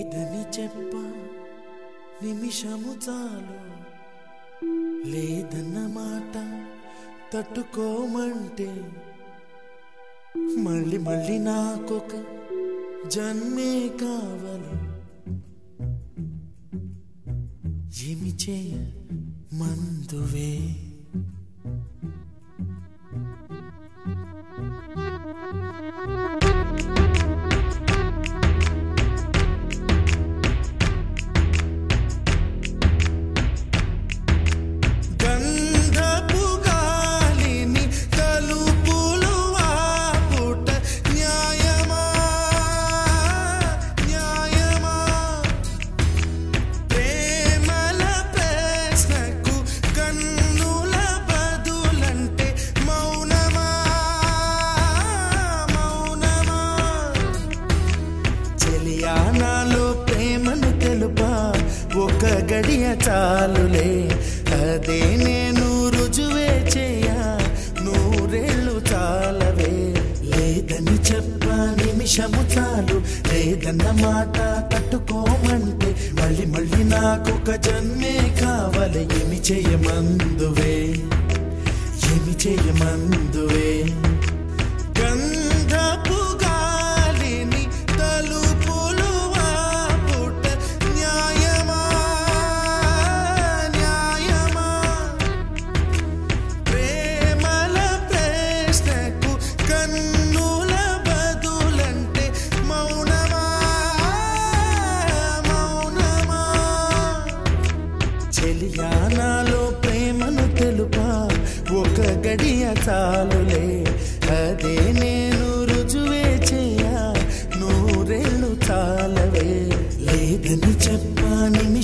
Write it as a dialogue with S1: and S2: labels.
S1: లేదని చెప్ప నిమిషము చాలు లేదన్న మాట తట్టుకోమంటే మళ్ళీ మళ్ళీ నాకొక జన్మే కావాలి ఏమి చేయ మందువే నాలో ప్రేమను తెలుపా ఒక గడియ చాలులే అదే నేను రుజువే చేయా నూరేళ్ళు చాలవే లేదని చెప్ప నిమిషము చాలు లేదన్న మాట తట్టుకోమంటే మళ్ళీ మళ్ళీ నాకొక జన్మే కావాలి ఏమి చేయమందువే ఏమి చేయమందువే గంధపు గాలిని తలుపులు ఆపుట న్యాయమా న్యాయమా ప్రేమల ప్రశ్నకు కన్నుల బదులంటే మౌనమా మౌనమా చెలియా నాలో ప్రేమను తెలుపా ఒక గడియ చాలులే అదే నేను రుజువే చేయా నూరేళ్ళు చాలవే లేదని చెప్ప నిమిషం